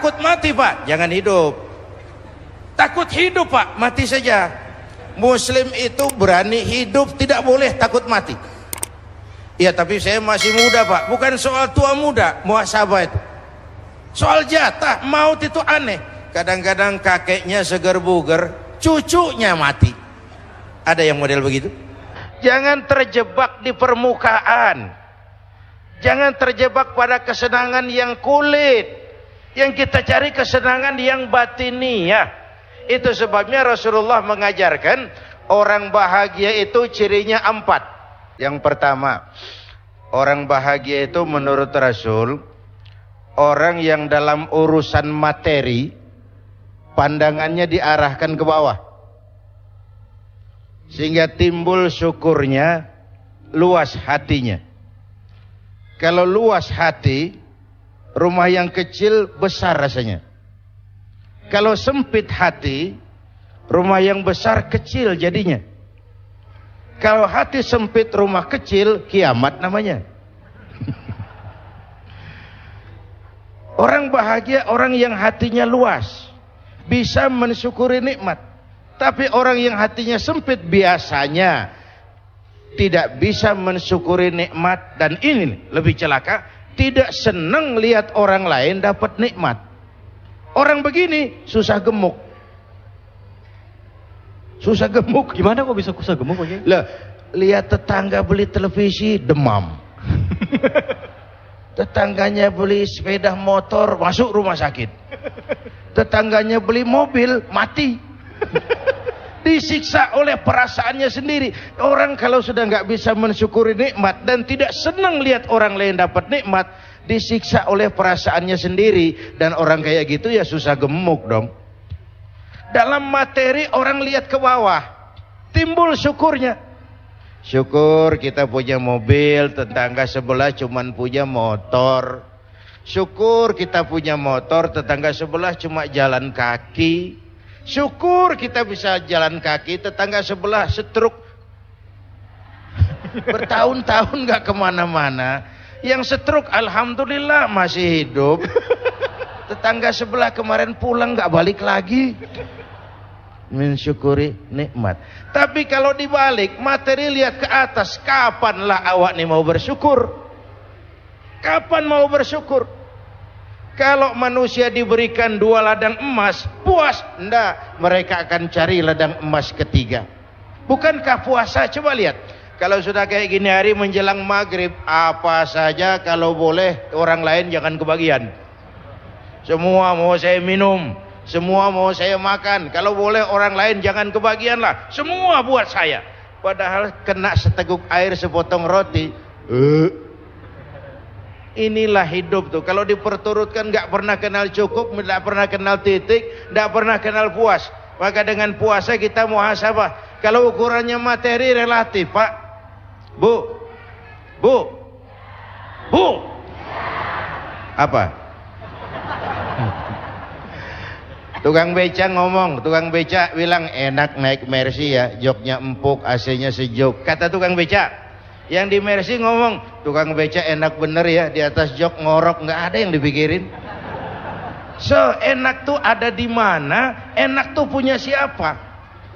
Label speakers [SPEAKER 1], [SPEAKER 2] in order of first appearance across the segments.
[SPEAKER 1] Takut mati Pak, jangan hidup. Takut hidup Pak, mati saja. Muslim itu berani hidup, tidak boleh takut mati. Ya tapi saya masih muda Pak. Bukan soal tua muda, muhasabah itu. Soal jatah, maut itu aneh. Kadang-kadang kakeknya seger buger, cucunya mati. Ada yang model begitu? Jangan terjebak di permukaan. Jangan terjebak pada kesenangan yang kulit. Yang kita cari kesenangan yang batiniah. Itu sebabnya Rasulullah mengajarkan orang bahagia itu cirinya 4. Yang pertama, orang bahagia itu menurut Rasul, orang yang dalam urusan materi pandangannya diarahkan ke bawah, sehingga timbul syukurnya, luas hatinya. Kalau luas hati, rumah yang kecil besar rasanya. Kalau sempit hati, rumah yang besar kecil jadinya. Kalau hati sempit, rumah kecil, kiamat namanya. Orang bahagia orang yang hatinya luas, bisa mensyukuri nikmat. Tapi orang yang hatinya sempit biasanya tidak bisa mensyukuri nikmat. Dan ini lebih celaka, tidak senang lihat orang lain dapat nikmat. Orang begini susah gemuk. Susah gemuk.
[SPEAKER 2] Gimana kok bisa susah gemuk Pak?
[SPEAKER 1] Lah, lihat tetangga beli televisi demam. Tetangganya beli sepeda motor masuk rumah sakit. Tetangganya beli mobil mati. Disiksa oleh perasaannya sendiri. Orang kalau sudah nggak bisa mensyukuri nikmat dan tidak senang lihat orang lain dapat nikmat, disiksa oleh perasaannya sendiri. Dan orang kayak gitu ya susah gemuk dong. Dalam materi orang lihat ke bawah, timbul syukurnya. Syukur kita punya mobil, tetangga sebelah cuman punya motor. Syukur kita punya motor, tetangga sebelah cuma jalan kaki. Syukur kita bisa jalan kaki, tetangga sebelah setruk bertahun-tahun gak kemana-mana. Yang setruk alhamdulillah masih hidup. Tetangga sebelah kemarin pulang gak balik lagi. Mensyukuri nikmat. Tapi kalau dibalik, materi lihat ke atas, kapanlah awak nih mau bersyukur? Kapan mau bersyukur? Kalau manusia diberikan 2 ladang emas, puas? Enggak, mereka akan cari ladang emas ketiga. Bukankah puasa? Coba lihat. Kalau sudah kayak gini hari menjelang maghrib, apa saja kalau boleh orang lain jangan kebagian. Semua mau saya minum, semua mau saya makan. Kalau boleh orang lain jangan kebagian lah. Semua buat saya. Padahal kena seteguk air, sepotong roti. Inilah hidup tuh. Kalau diperturutkan nggak pernah kenal cukup, nggak pernah kenal titik, nggak pernah kenal puas. Maka dengan puasa kita muhasabah. Kalau ukurannya materi relatif, Pak. Bu. Apa? Tukang beca ngomong, tukang beca bilang enak naik Mercy ya, joknya empuk, AC-nya sejuk. Kata tukang beca. Yang di Mercy ngomong, tukang beca enak bener ya, di atas jok ngorok, nggak ada yang dipikirin. So, enak tuh ada di mana? Enak tuh punya siapa?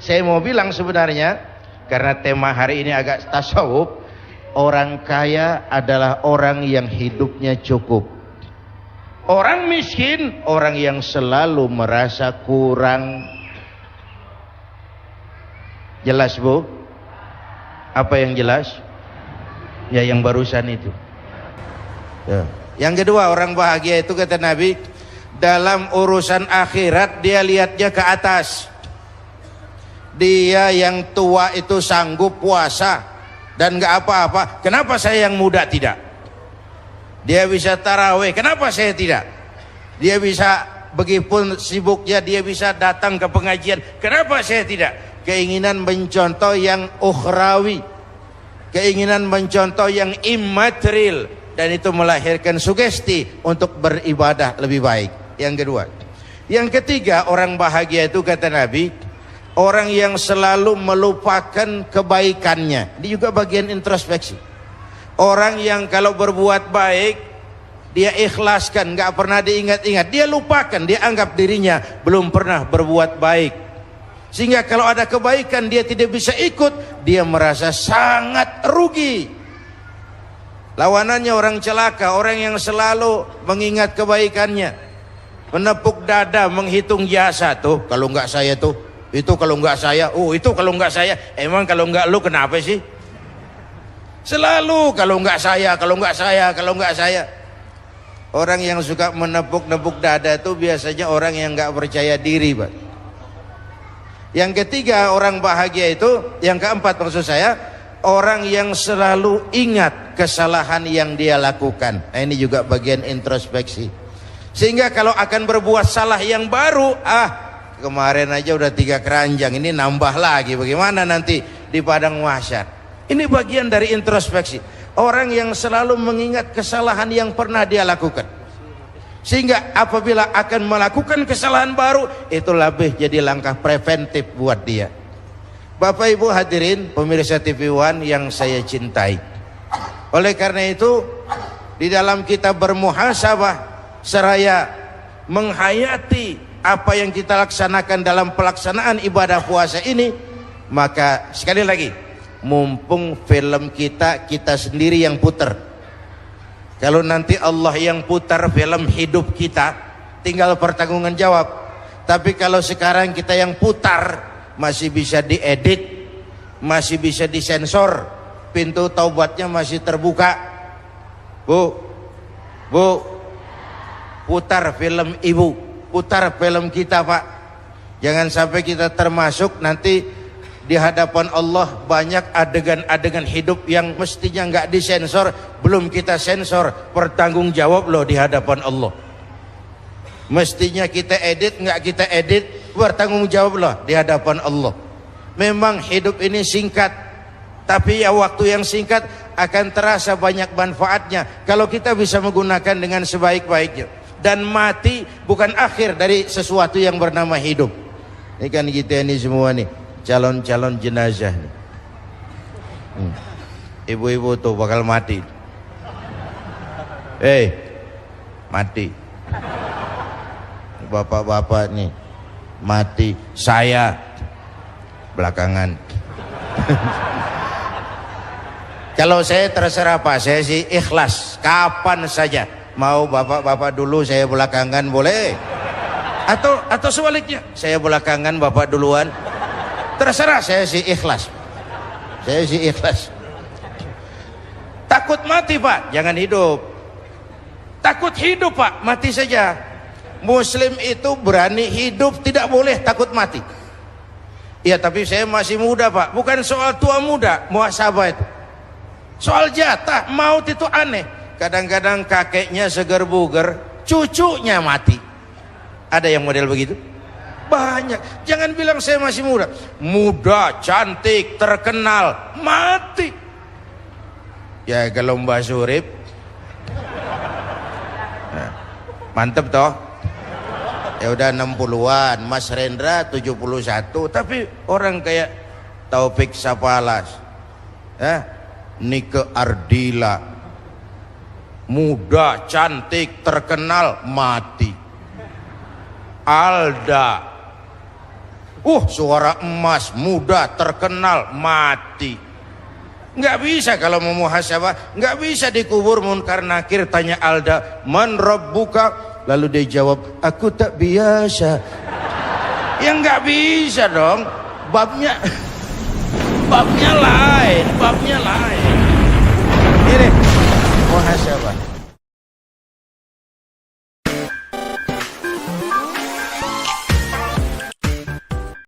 [SPEAKER 1] Saya mau bilang sebenarnya, karena tema hari ini agak tasawuf, orang kaya adalah orang yang hidupnya cukup. Orang miskin, orang yang selalu merasa kurang. Jelas Bu? Apa yang jelas? Ya yang barusan itu ya. Yang kedua, orang bahagia itu kata Nabi, dalam urusan akhirat dia lihatnya ke atas. Dia yang tua itu sanggup puasa dan gak apa-apa, kenapa saya yang muda tidak? Dia bisa tarawih, kenapa saya tidak? Dia bisa, begipun sibuknya dia bisa datang ke pengajian, kenapa saya tidak? Keinginan mencontoh yang ukhrawi, keinginan mencontoh yang immaterial, dan itu melahirkan sugesti untuk beribadah lebih baik. Yang kedua. Yang ketiga, orang bahagia itu kata Nabi, orang yang selalu melupakan kebaikannya. Ini juga bagian introspeksi. Orang yang kalau berbuat baik dia ikhlaskan, nggak pernah diingat-ingat, dia lupakan, dia anggap dirinya belum pernah berbuat baik. Sehingga kalau ada kebaikan dia tidak bisa ikut, dia merasa sangat rugi. Lawanannya orang celaka, orang yang selalu mengingat kebaikannya, menepuk dada, menghitung jasa. Tuh kalau nggak saya tuh, itu kalau nggak saya, itu kalau nggak saya. Emang kalau nggak lu kenapa sih? Selalu kalau nggak saya, kalau nggak saya, kalau nggak saya. Orang yang suka menepuk-nepuk dada itu biasanya orang yang nggak percaya diri, Pak. Yang ketiga, orang bahagia itu, yang keempat maksud saya, orang yang selalu ingat kesalahan yang dia lakukan. Nah, ini juga bagian introspeksi. Sehingga kalau akan berbuat salah yang baru, kemarin aja udah 3 keranjang, ini nambah lagi, bagaimana nanti di padang mahsyar. Ini bagian dari introspeksi. Orang yang selalu mengingat kesalahan yang pernah dia lakukan, sehingga apabila akan melakukan kesalahan baru, itu lebih jadi langkah preventif buat dia. Bapak Ibu hadirin pemirsa TV One yang saya cintai, oleh karena itu di dalam kita bermuhasabah seraya menghayati apa yang kita laksanakan dalam pelaksanaan ibadah puasa ini, maka sekali lagi, mumpung film kita sendiri yang putar. Kalau nanti Allah yang putar film hidup kita, tinggal pertanggungan jawab. Tapi kalau sekarang kita yang putar, masih bisa diedit, masih bisa disensor, pintu taubatnya masih terbuka. Bu, putar film ibu, putar film kita, Pak. Jangan sampai kita termasuk nanti di hadapan Allah banyak adegan-adegan hidup yang mestinya nggak disensor, belum kita sensor, bertanggung jawab loh di hadapan Allah. Mestinya kita edit, nggak kita edit, bertanggung jawab loh di hadapan Allah. Memang hidup ini singkat, tapi ya waktu yang singkat akan terasa banyak manfaatnya kalau kita bisa menggunakan dengan sebaik-baiknya. Dan mati bukan akhir dari sesuatu yang bernama hidup. Ini kan kita ini semua nih calon-calon jenazah nih. Ibu-ibu tuh bakal mati. Mati. Bapak-bapak nih mati. Saya belakangan. Kalau saya terserah, Pak, saya sih ikhlas kapan saja. Mau bapak-bapak dulu, saya belakangan, boleh. Atau sebaliknya, saya belakangan, bapak duluan. Terserah, saya sih ikhlas. Saya sih ikhlas. Takut mati, Pak, jangan hidup. Takut hidup, Pak, mati saja. Muslim itu berani hidup, tidak boleh takut mati. Ya, tapi saya masih muda, Pak. Bukan soal tua muda, muhasabah itu. Soal jatah, maut itu aneh. Kadang-kadang kakeknya seger buger, cucunya mati. Ada yang model begitu? Banyak. Jangan bilang saya masih muda. Muda, cantik, terkenal, mati. Ya kalau Mbak Surip, mantep toh. Ya udah 60-an, Mas Rendra 71. Tapi orang kayak Taufik Sapalas, Nike Ardila, muda, cantik, terkenal, mati. Alda, suara emas, muda, terkenal, mati. Nggak bisa kalau mau muhasabah, nggak bisa dikubur munkar nakir. Tanya Alda, man rabbuka? Lalu dia jawab, aku tak biasa. Ya nggak bisa dong, babnya lain, babnya lain.